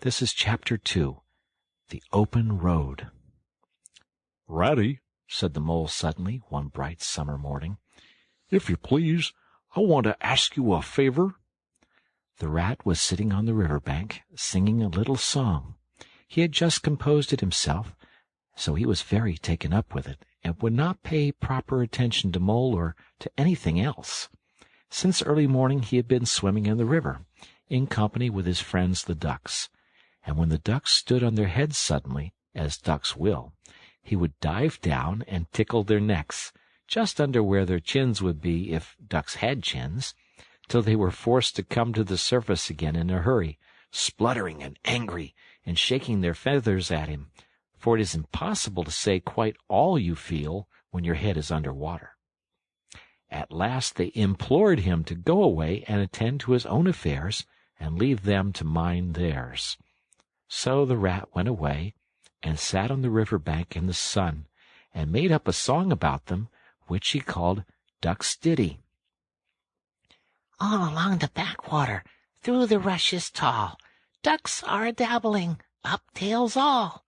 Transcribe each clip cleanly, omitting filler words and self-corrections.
This is Chapter 2, The Open Road. "Ratty," said the Mole suddenly, one bright summer morning, "if you please, I want to ask you a favor." The Rat was sitting on the river bank, singing a little song. He had just composed it himself, so he was very taken up with it, and would not pay proper attention to Mole or to anything else. Since early morning he had been swimming in the river, in company with his friends the ducks, and when the ducks stood on their heads suddenly, as ducks will, he would dive down and tickle their necks, just under where their chins would be if ducks had chins, till they were forced to come to the surface again in a hurry, spluttering and angry, and shaking their feathers at him, for it is impossible to say quite all you feel when your head is under water. At last they implored him to go away and attend to his own affairs, and leave them to mind theirs. So the Rat went away, and sat on the river bank in the sun, and made up a song about them, which he called Duck's Ditty. All along the backwater, through the rushes tall, ducks are a-dabbling, up tails all.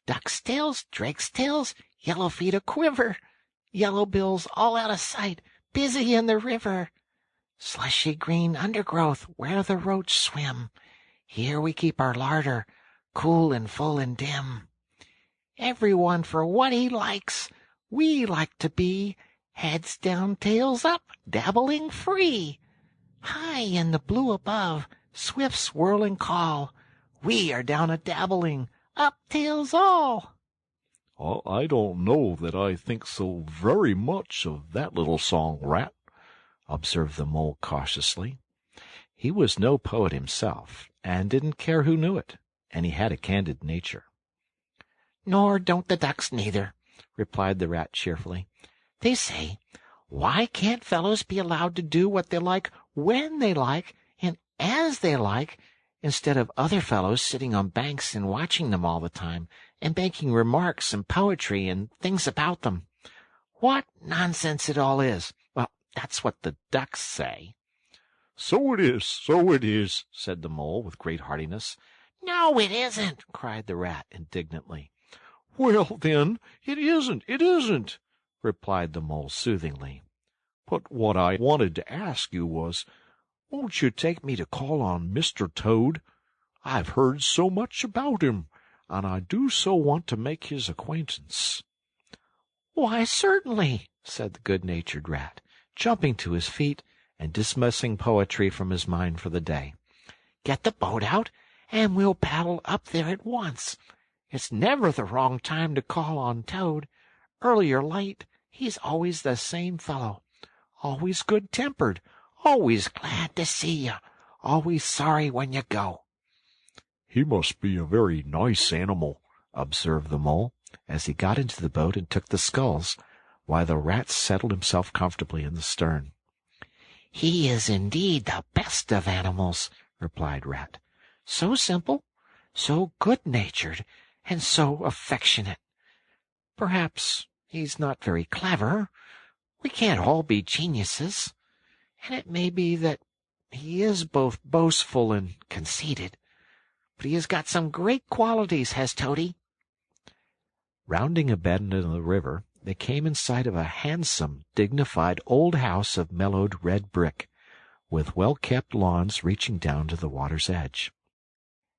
Ducks' tails, drakes' tails, yellow feet a-quiver, yellow bills all out of sight, busy in the river. Slushy green undergrowth where the roach swim, here we keep our larder, cool and full and dim. Every one for what he likes, we like to be, heads down, tails up, dabbling free. High in the blue above, swift swirling call, we are down a-dabbling, up tails all. "I don't know that I think so very much of that little song, Rat," observed the Mole cautiously. He was no poet himself, and didn't care who knew it, and he had a candid nature. "Nor don't the ducks neither," replied the Rat cheerfully. "They say, why can't fellows be allowed to do what they like when they like and as they like, instead of other fellows sitting on banks and watching them all the time, and making remarks and poetry and things about them? What nonsense it all is! Well, that's what the ducks say." So it is," said the Mole with great heartiness. "No, it isn't," cried the Rat indignantly. "Well, then, it isn't," replied the Mole soothingly. "But what I wanted to ask you was, won't you take me to call on Mr. Toad? I've heard so much about him, and I do so want to make his acquaintance." "Why, certainly," said the good-natured Rat, jumping to his feet and dismissing poetry from his mind for the day. "Get the boat out, and we'll paddle up there at once. It's never the wrong time to call on Toad. Early or late, he's always the same fellow, always good-tempered, always glad to see you, always sorry when you go." "He must be a very nice animal," observed the Mole, as he got into the boat and took the sculls, while the Rat settled himself comfortably in the stern. "He is indeed the best of animals," replied Rat. "So simple, so good-natured, and so affectionate. Perhaps he's not very clever. We can't all be geniuses. And it may be that he is both boastful and conceited. But he has got some great qualities, has Toady." Rounding a bend in the river, they came in sight of a handsome, dignified old house of mellowed red brick, with well-kept lawns reaching down to the water's edge.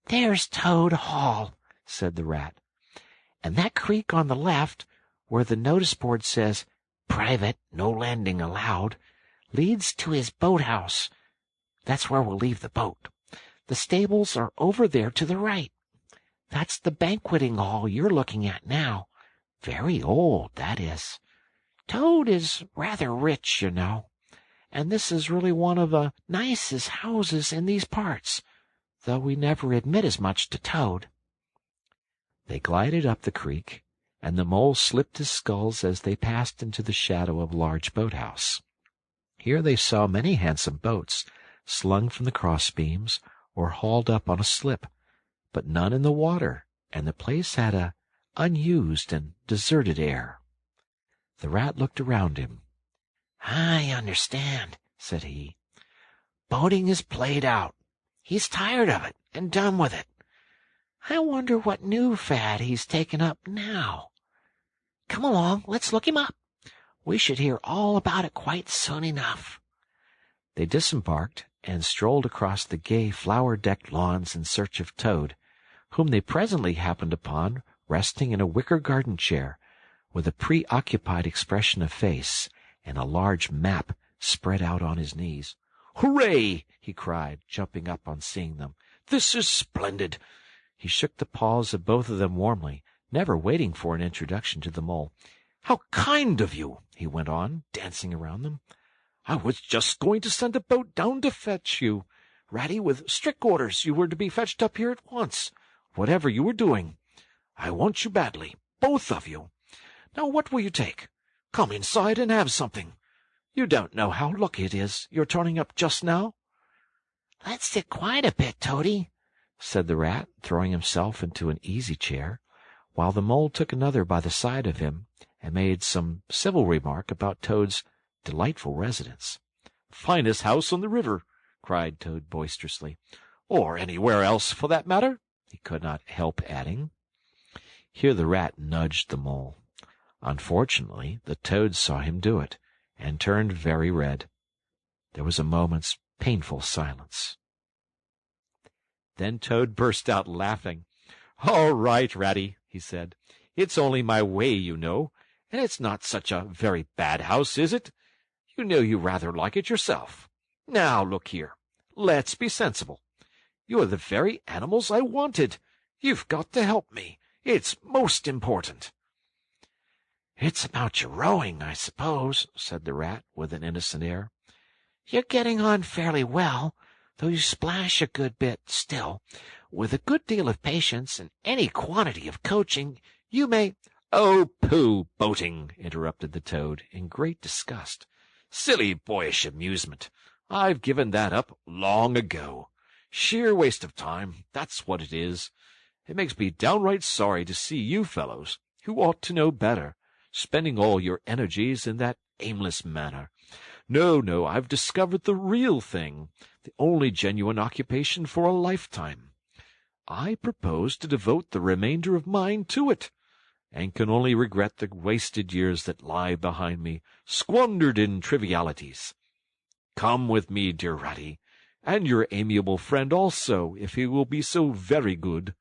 "There's Toad Hall," said the Rat. "And that creek on the left, where the notice board says, 'Private, no landing allowed,' leads to his boathouse. That's where we'll leave the boat. The stables are over there to the right. That's the banqueting hall you're looking at now. Very old, that is. Toad is rather rich, you know, and this is really one of the nicest houses in these parts, though we never admit as much to Toad." They glided up the creek, and the Mole slipped his sculls as they passed into the shadow of a large boathouse. Here they saw many handsome boats, slung from the crossbeams or hauled up on a slip, but none in the water, and the place had a unused and deserted air. The Rat looked around him. "I understand," said he. "Boating is played out. He's tired of it and done with it. I wonder what new fad he's taken up now. Come along, let's look him up. We should hear all about it quite soon enough." They disembarked and strolled across the gay flower-decked lawns in search of Toad, whom they presently happened upon resting in a wicker garden chair, with a preoccupied expression of face and a large map spread out on his knees. "Hooray!" he cried, jumping up on seeing them. "This is splendid!" He shook the paws of both of them warmly, never waiting for an introduction to the Mole. "How kind of you!" he went on, dancing around them. "I was just going to send a boat down to fetch you, Ratty, with strict orders you were to be fetched up here at once, whatever you were doing. I want you badly, both of you. Now what will you take? Come inside and have something. You don't know how lucky it is you're turning up just now." "Let's sit quiet a bit, Toady," said the Rat, throwing himself into an easy-chair, while the Mole took another by the side of him and made some civil remark about Toad's delightful residence. "Finest house on the river," cried Toad boisterously. "Or anywhere else, for that matter," he could not help adding. Here the Rat nudged the Mole. Unfortunately, the Toad saw him do it, and turned very red. There was a moment's painful silence. Then Toad burst out laughing. "All right, Ratty," he said. "It's only my way, you know, and it's not such a very bad house, is it? You know you rather like it yourself. Now, look here. Let's be sensible. You're the very animals I wanted. You've got to help me. It's most important." "It's about your rowing, I suppose," said the Rat, with an innocent air. "You're getting on fairly well, though you splash a good bit still. With a good deal of patience and any quantity of coaching, you may—" "Oh, pooh, boating!" interrupted the Toad, in great disgust. "Silly boyish amusement. I've given that up long ago. Sheer waste of time, that's what it is. It makes me downright sorry to see you fellows, who ought to know better, spending all your energies in that aimless manner. No, I've discovered the real thing, the only genuine occupation for a lifetime. I propose to devote the remainder of mine to it, and can only regret the wasted years that lie behind me, squandered in trivialities. Come with me, dear Ratty, and your amiable friend also, if he will be so very good,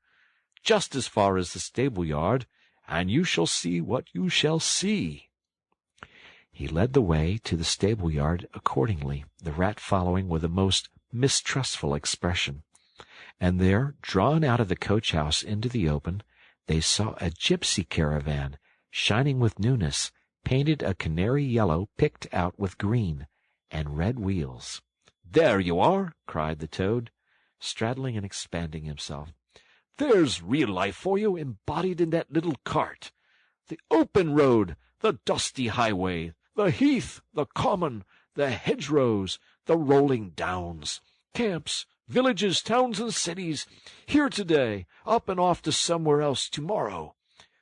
just as far as the stable-yard, and you shall see what you shall see." He led the way to the stable-yard accordingly, the Rat following with a most mistrustful expression. And there, drawn out of the coach-house into the open, they saw a gypsy caravan, shining with newness, painted a canary yellow picked out with green, and red wheels. "There you are!" cried the Toad, straddling and expanding himself. "There's real life for you, embodied in that little cart. The open road, the dusty highway, the heath, the common, the hedgerows, the rolling downs, camps, villages, towns, and cities, here today, up and off to somewhere else tomorrow.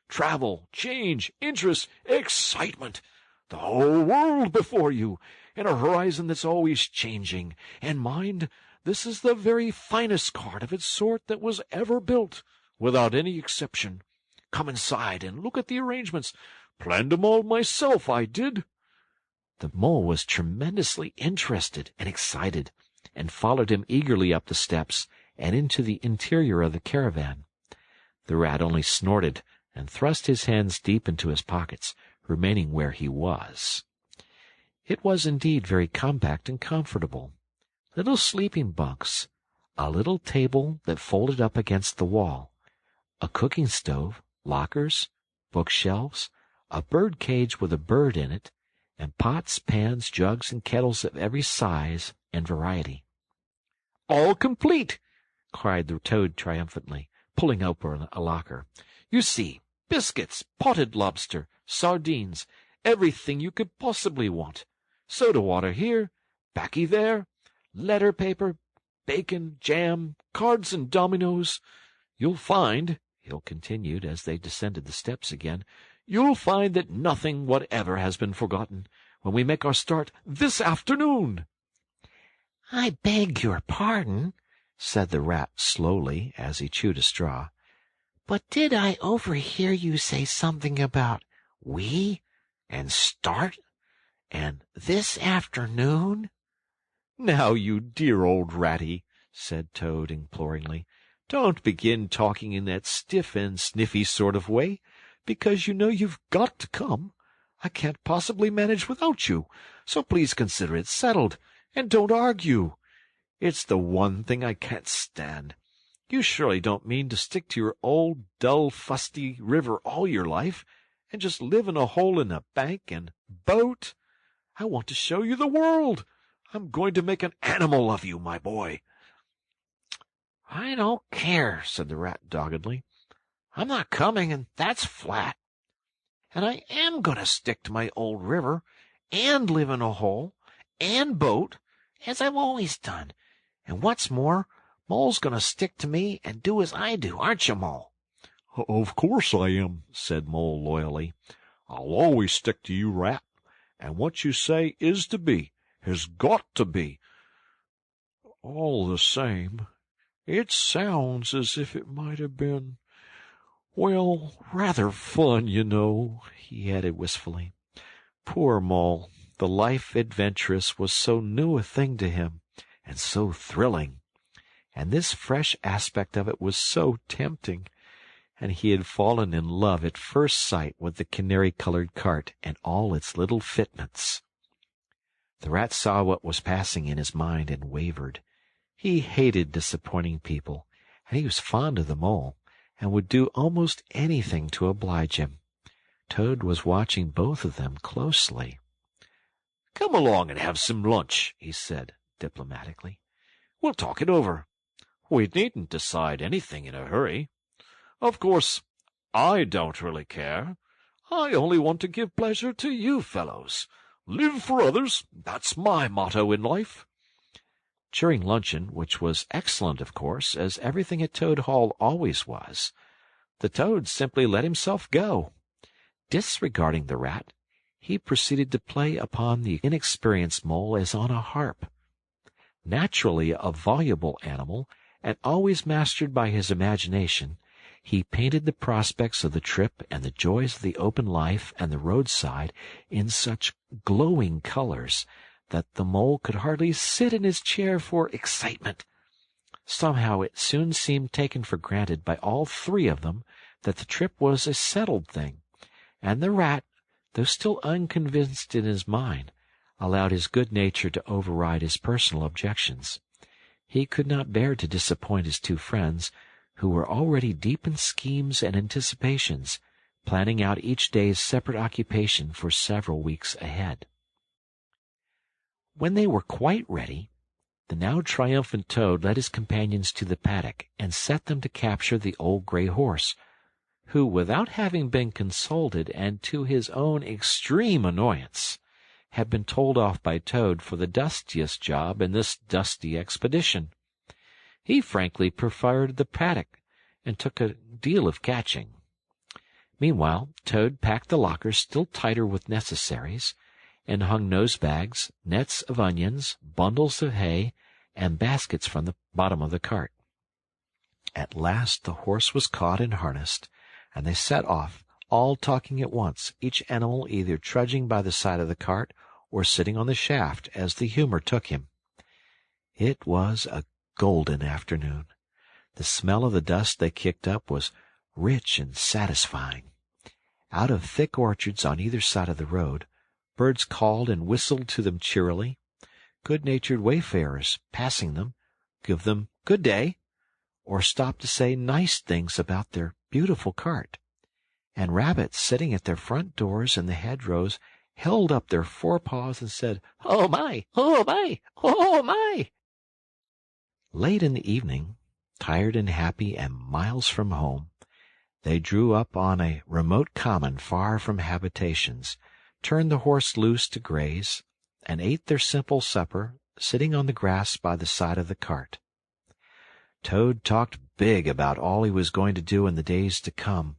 Travel, change, interest, excitement, the whole world before you, and a horizon that's always changing. And mind, this is the very finest cart of its sort that was ever built, without any exception. Come inside and look at the arrangements. Planned 'em all myself, I did." The Mole was tremendously interested and excited, and followed him eagerly up the steps and into the interior of the caravan. The Rat only snorted and thrust his hands deep into his pockets, remaining where he was. It was indeed very compact and comfortable. Little sleeping bunks, a little table that folded up against the wall, a cooking stove, lockers, bookshelves, a bird cage with a bird in it, and pots, pans, jugs, and kettles of every size and variety. "All complete!" cried the Toad triumphantly, pulling open a locker. "You see, biscuits, potted lobster, sardines, everything you could possibly want. Soda water here, baccy there, letter paper, bacon, jam, cards and dominoes. You'll find," Hill continued as they descended the steps again, "you'll find that nothing whatever has been forgotten when we make our start this afternoon." "I beg your pardon," said the Rat slowly as he chewed a straw. But did I overhear you say something about we and start and this afternoon? Now, you dear old Ratty, said Toad imploringly, don't begin talking in that stiff and sniffy sort of way, because you know you've got to come. I can't possibly manage without you, so please consider it settled, and don't argue. It's the one thing I can't stand. You surely don't mean to stick to your old, dull, fusty river all your life, and just live in a hole in a bank and boat? I want to show you the world. I'm going to make an animal of you, my boy. I don't care, said the Rat doggedly. I'm not coming, and that's flat. And I am going to stick to my old river, and live in a hole, and boat, as I've always done. And what's more, Mole's going to stick to me and do as I do, aren't you, Mole? Of course I am, said Mole loyally. I'll always stick to you, Rat, and what you say is to be, has got to be. All the same, it sounds as if it might have been, well, rather fun, you know, he added wistfully. Poor Mole, the life adventurous was so new a thing to him, and so thrilling, and this fresh aspect of it was so tempting, and he had fallen in love at first sight with the canary-colored cart and all its little fitments. The Rat saw what was passing in his mind and wavered. He hated disappointing people, and he was fond of the Mole, and would do almost anything to oblige him. Toad was watching both of them closely. Come along and have some lunch, he said diplomatically. We'll talk it over. We needn't decide anything in a hurry. Of course, I don't really care. I only want to give pleasure to you fellows. Live for others, that's my motto in life. During luncheon, which was excellent, of course, as everything at Toad Hall always was, the Toad simply let himself go. Disregarding the Rat, he proceeded to play upon the inexperienced Mole as on a harp. Naturally a voluble animal, and always mastered by his imagination, he painted the prospects of the trip and the joys of the open life and the roadside in such glowing colors that the Mole could hardly sit in his chair for excitement. Somehow it soon seemed taken for granted by all three of them that the trip was a settled thing, and the Rat, though still unconvinced in his mind, allowed his good nature to override his personal objections. He could not bear to disappoint his two friends, who were already deep in schemes and anticipations, planning out each day's separate occupation for several weeks ahead. When they were quite ready, the now triumphant Toad led his companions to the paddock and set them to capture the old gray horse, who, without having been consulted and to his own extreme annoyance, had been told off by Toad for the dustiest job in this dusty expedition. He frankly preferred the paddock, and took a deal of catching. Meanwhile, Toad packed the lockers still tighter with necessaries, and hung nose-bags, nets of onions, bundles of hay, and baskets from the bottom of the cart. At last the horse was caught and harnessed, and they set off, all talking at once, each animal either trudging by the side of the cart or sitting on the shaft as the humor took him. It was a golden afternoon. The smell of the dust they kicked up was rich and satisfying. Out of thick orchards on either side of the road, birds called and whistled to them cheerily. Good-natured wayfarers, passing them, give them good day, or stop to say nice things about their beautiful cart. And rabbits sitting at their front doors in the hedgerows held up their forepaws and said, "Oh, my! Oh, my! Oh, my!" Late in the evening, tired and happy and miles from home, they drew up on a remote common far from habitations, turned the horse loose to graze, and ate their simple supper, sitting on the grass by the side of the cart. Toad talked big about all he was going to do in the days to come,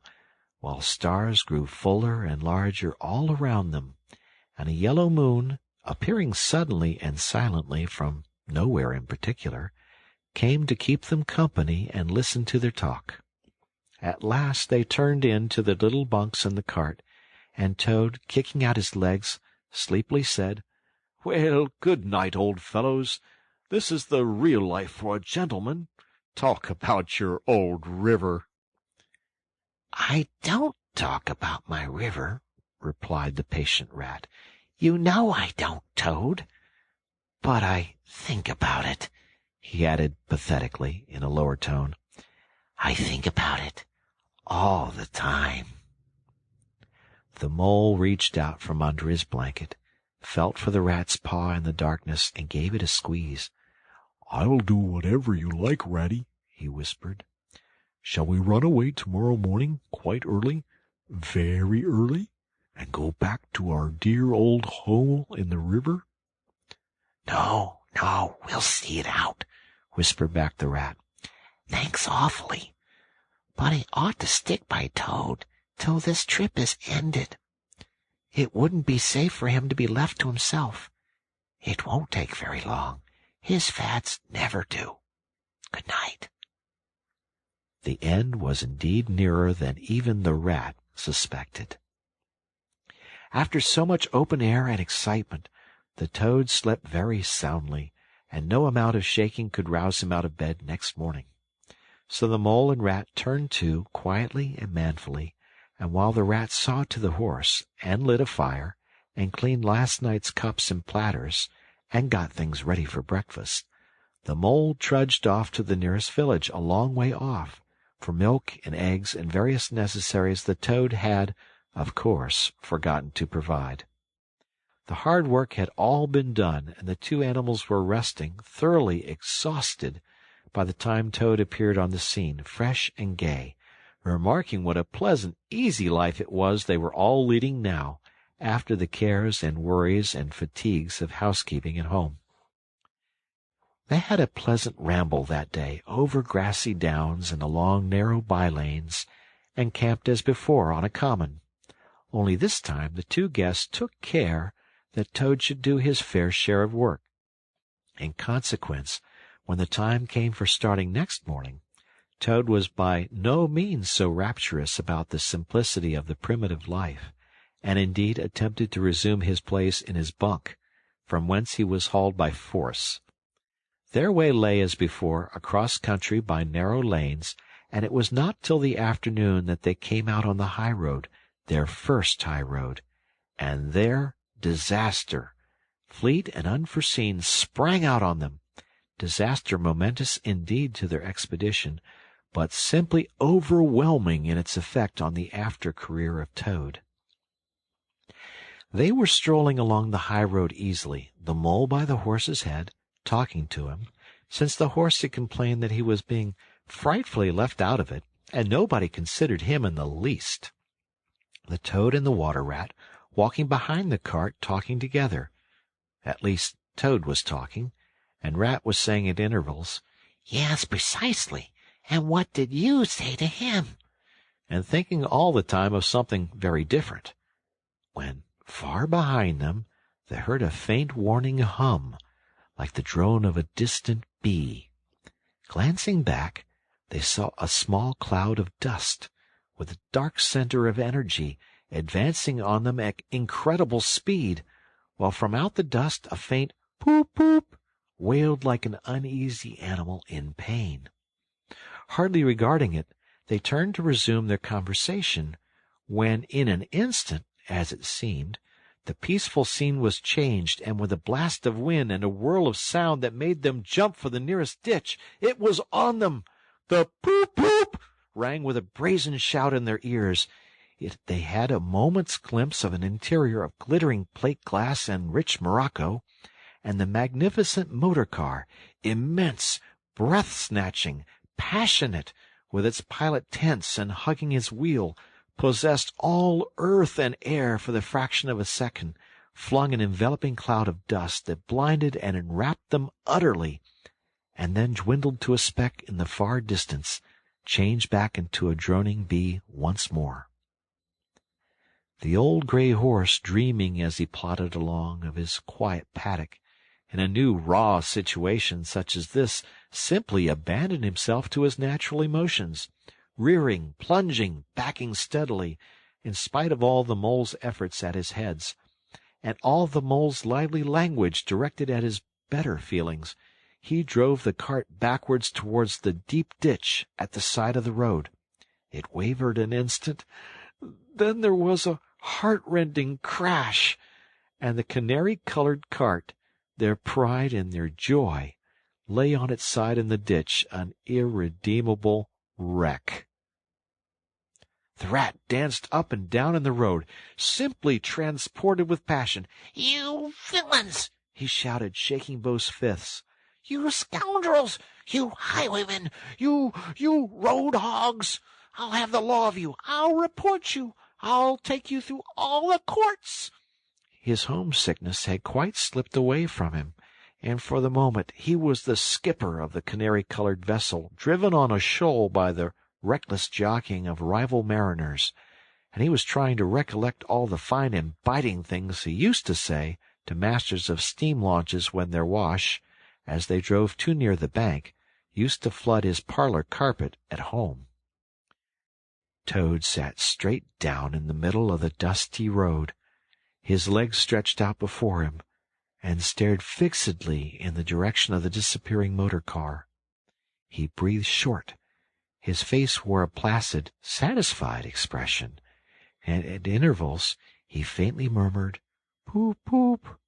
while stars grew fuller and larger all around them, and a yellow moon, appearing suddenly and silently from nowhere in particular, came to keep them company and listen to their talk. At last they turned in to the little bunks in the cart, and Toad, kicking out his legs, sleepily said, "Well, good night, old fellows. This is the real life for a gentleman. Talk about your old river." "I don't talk about my river," replied the patient Rat. "You know I don't, Toad. But I think about it," he added pathetically in a lower tone. "I think about it all the time." The Mole reached out from under his blanket, felt for the Rat's paw in the darkness, and gave it a squeeze. "I'll do whatever you like, Ratty," he whispered. "Shall we run away tomorrow morning quite early, very early, and go back to our dear old hole in the river?" No, we'll see it out," whispered back the Rat. "Thanks awfully. But I ought to stick by Toad till this trip is ended. It wouldn't be safe for him to be left to himself. It won't take very long. His fads never do. Good night." The end was indeed nearer than even the Rat suspected. After so much open air and excitement, the Toad slept very soundly, and no amount of shaking could rouse him out of bed next morning. So the Mole and Rat turned to quietly and manfully, and while the Rat saw to the horse, and lit a fire, and cleaned last night's cups and platters, and got things ready for breakfast, the Mole trudged off to the nearest village a long way off, for milk and eggs and various necessaries the Toad had, of course, forgotten to provide. The hard work had all been done, and the two animals were resting, thoroughly exhausted, by the time Toad appeared on the scene, fresh and gay, remarking what a pleasant, easy life it was they were all leading now, after the cares and worries and fatigues of housekeeping at home. They had a pleasant ramble that day over grassy downs and along narrow by-lanes, and camped as before on a common. Only this time the two guests took care that Toad should do his fair share of work. In consequence, when the time came for starting next morning, Toad was by no means so rapturous about the simplicity of the primitive life, and indeed attempted to resume his place in his bunk, from whence he was hauled by force. Their way lay as before, across country by narrow lanes, and it was not till the afternoon that they came out on the high road, their first high road, and there disaster, fleet and unforeseen, sprang out on them. Disaster momentous indeed to their expedition, but simply overwhelming in its effect on the after career of Toad. They were strolling along the high road easily, the Mole by the horse's head, talking to him, since the horse had complained that he was being frightfully left out of it, and nobody considered him in the least. The Toad and the Water Rat walking behind the cart, talking together. At least, Toad was talking, and Rat was saying at intervals, "Yes, precisely. And what did you say to him?" and thinking all the time of something very different, when, far behind them, they heard a faint warning hum, like the drone of a distant bee. Glancing back, they saw a small cloud of dust, with a dark center of energy, advancing on them at incredible speed, while from out the dust a faint poop poop wailed like an uneasy animal in pain. Hardly regarding it, they turned to resume their conversation, when in an instant, as it seemed, the peaceful scene was changed, and with a blast of wind and a whirl of sound that made them jump for the nearest ditch, it was on them. The poop poop rang with a brazen shout in their ears. They had a moment's glimpse of an interior of glittering plate glass and rich morocco, and the magnificent motor car, immense, breath-snatching, passionate, with its pilot tense and hugging his wheel, possessed all earth and air for the fraction of a second, flung an enveloping cloud of dust that blinded and enwrapped them utterly, and then dwindled to a speck in the far distance, changed back into a droning bee once more. The old gray horse, dreaming as he plodded along of his quiet paddock, in a new raw situation such as this, simply abandoned himself to his natural emotions, rearing, plunging, backing steadily, in spite of all the mole's efforts at his heads, and all the mole's lively language directed at his better feelings. He drove the cart backwards towards the deep ditch at the side of the road. It wavered an instant. Then there was a heart-rending crash, and the canary-colored cart, their pride and their joy, lay on its side in the ditch, an irredeemable wreck. The rat danced up and down in the road, simply transported with passion. "You villains!" he shouted, shaking both fists. "You scoundrels! You highwaymen! You road hogs! I'll have the law of you! I'll report you! I'll take you through all the courts!" His homesickness had quite slipped away from him, and for the moment he was the skipper of the canary-colored vessel, driven on a shoal by the reckless jockeying of rival mariners, and he was trying to recollect all the fine and biting things he used to say to masters of steam launches when their wash, as they drove too near the bank, used to flood his parlor carpet at home. Toad sat straight down in the middle of the dusty road, his legs stretched out before him, and stared fixedly in the direction of the disappearing motor car. He breathed short. His face wore a placid, satisfied expression, and at intervals he faintly murmured, "Poop, poop."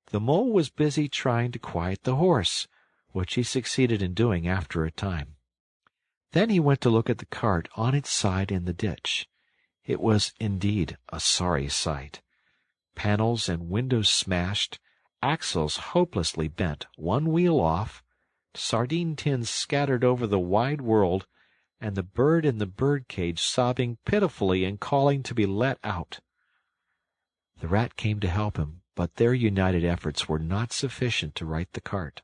The mole was busy trying to quiet the horse, which he succeeded in doing after a time. Then he went to look at the cart on its side in the ditch. It was indeed a sorry sight. Panels and windows smashed, axles hopelessly bent, one wheel off, sardine tins scattered over the wide world, and the bird in the bird-cage sobbing pitifully and calling to be let out. The rat came to help him, but their united efforts were not sufficient to right the cart.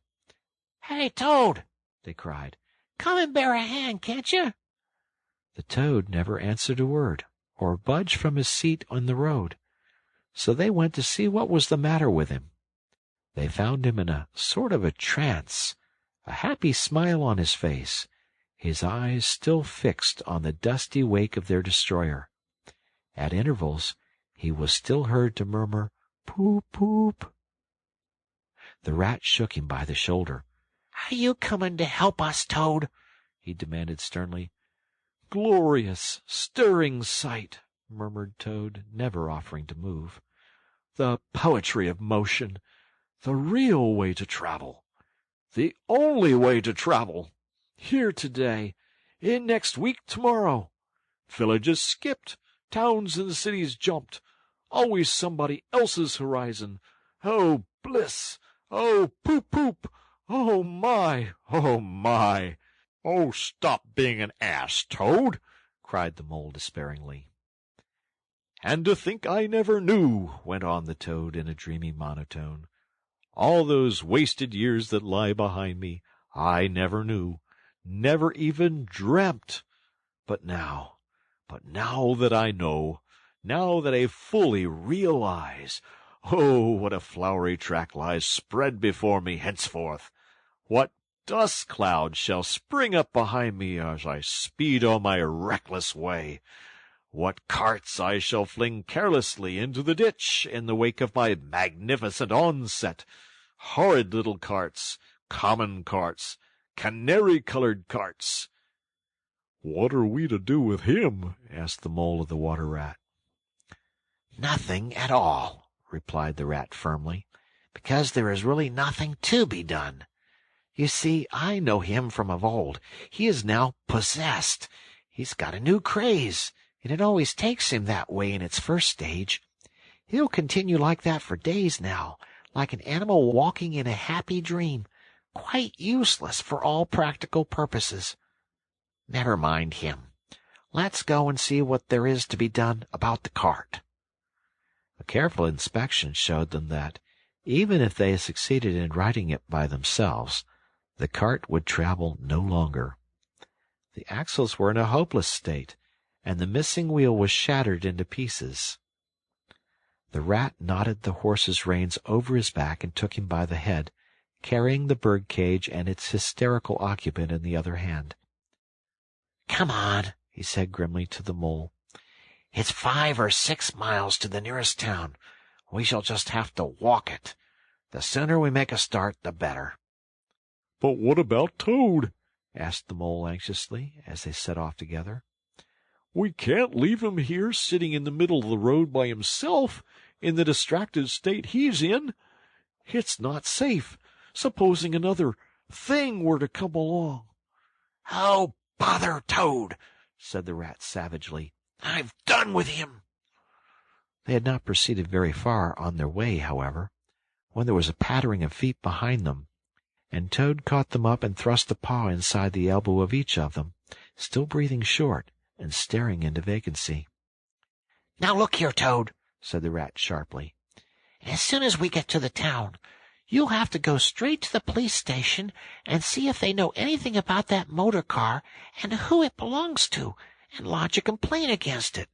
"Hey, Toad!" they cried. "Come and bear a hand, can't you?" The toad never answered a word, or budged from his seat on the road, so they went to see what was the matter with him. They found him in a sort of a trance, a happy smile on his face, his eyes still fixed on the dusty wake of their destroyer. At intervals he was still heard to murmur, "Poop, poop." The rat shook him by the shoulder. "Are you coming to help us, Toad?" he demanded sternly. "Glorious, stirring sight," murmured Toad, never offering to move. "The poetry of motion, the real way to travel, the only way to travel. Here today, in next week tomorrow. Villages skipped, towns and cities jumped, always somebody else's horizon. Oh, bliss! Oh, poop, poop! Oh, my! Oh, my!" "Oh, stop being an ass, Toad!" cried the mole despairingly. "And to think I never knew," went on the toad in a dreamy monotone. "All those wasted years that lie behind me, I never knew, never even dreamt. But now that I know, now that I fully realize, oh, what a flowery track lies spread before me henceforth! What dust clouds shall spring up behind me as I speed on my reckless way! What carts I shall fling carelessly into the ditch in the wake of my magnificent onset! Horrid little carts, common carts, canary-colored carts!" "What are we to do with him?" asked the mole of the water rat. "Nothing at all," replied the rat firmly, "because there is really nothing to be done. You see, I know him from of old. He is now possessed. He's got a new craze, and it always takes him that way in its first stage. He'll continue like that for days now, like an animal walking in a happy dream, quite useless for all practical purposes. Never mind him. Let's go and see what there is to be done about the cart." A careful inspection showed them that, even if they succeeded in righting it by themselves, the cart would travel no longer. The axles were in a hopeless state, and the missing wheel was shattered into pieces. The rat knotted the horse's reins over his back and took him by the head, carrying the bird-cage and its hysterical occupant in the other hand. Come on, he said grimly to the Mole. It's 5 or 6 miles to the nearest town. We shall just have to walk it. The sooner we make a start, the better. But what about Toad? asked the Mole anxiously, as they set off together. We can't leave him here sitting in the middle of the road by himself, in the distracted state he's in. It's not safe, supposing another thing were to come along. Oh, bother Toad, said the Rat savagely. I've done with him. They had not proceeded very far on their way, however, when there was a pattering of feet behind them, and Toad caught them up and thrust a paw inside the elbow of each of them, still breathing short and staring into vacancy. Now look here, Toad, said the Rat sharply. As soon as we get to the town, you'll have to go straight to the police station and see if they know anything about that motor car and who it belongs to, and lodge a complaint against it.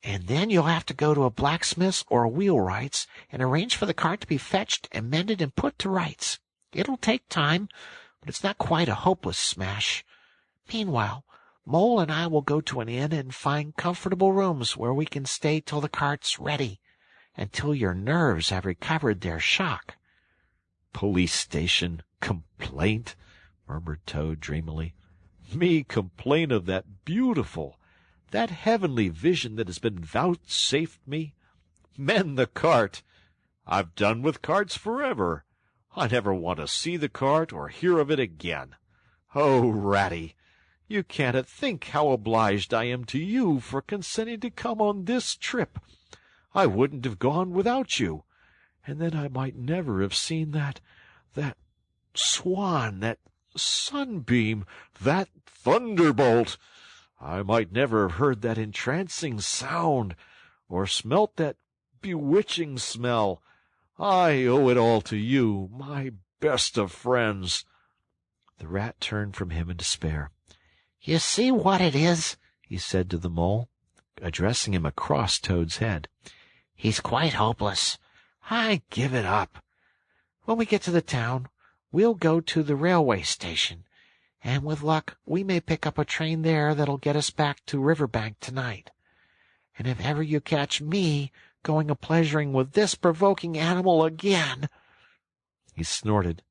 And then you'll have to go to a blacksmith's or a wheelwright's and arrange for the car to be fetched and mended and put to rights. It'll take time, but it's not quite a hopeless smash. Meanwhile, Mole and I will go to an inn and find comfortable rooms where we can stay till the cart's ready, until your nerves have recovered their shock. Police station, complaint, murmured Toad dreamily. Me complain of that beautiful, that heavenly vision that has been vouchsafed me? Mend the cart! I've done with carts forever. I never want to see the cart or hear of it again. Oh, Ratty, you can't think how obliged I am to you for consenting to come on this trip. I wouldn't have gone without you, and then I might never have seen that swan, that sunbeam, that thunderbolt. I might never have heard that entrancing sound, or smelt that bewitching smell. I owe it all to you, my best of friends. The Rat turned from him in despair. You see what it is, he said to the Mole, addressing him across Toad's head. He's quite hopeless. I give it up. When we get to the town, we'll go to the railway station, and with luck we may pick up a train there that'll get us back to Riverbank tonight. And if ever you catch me going a-pleasuring with this provoking animal again— He snorted,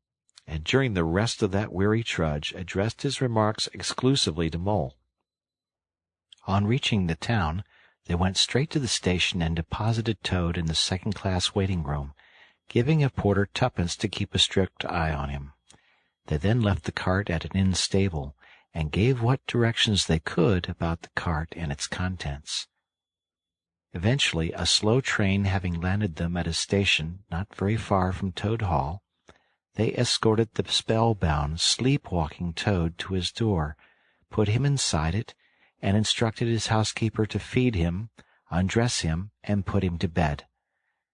and during the rest of that weary trudge addressed his remarks exclusively to Mole. On reaching the town, they went straight to the station and deposited Toad in the second-class waiting-room, giving a porter twopence to keep a strict eye on him. They then left the cart at an inn stable, and gave what directions they could about the cart and its contents. Eventually, a slow train having landed them at a station not very far from Toad Hall, they escorted the spellbound, sleep-walking Toad to his door, put him inside it, and instructed his housekeeper to feed him, undress him, and put him to bed.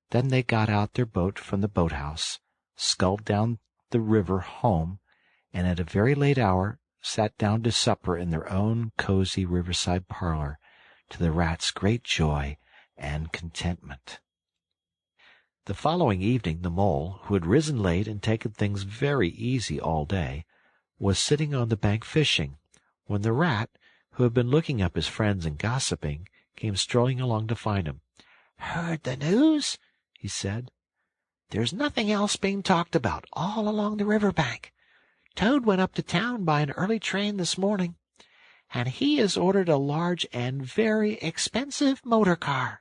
Then they got out their boat from the boat-house, sculled down the river home, and at a very late hour sat down to supper in their own cozy riverside parlor, to the Rat's great joy and contentment. The following evening the Mole, who had risen late and taken things very easy all day, was sitting on the bank fishing, when the Rat, who had been looking up his friends and gossiping, came strolling along to find him. "Heard the news?" he said. "There's nothing else being talked about all along the river bank. Toad went up to town by an early train this morning, and he has ordered a large and very expensive motor car.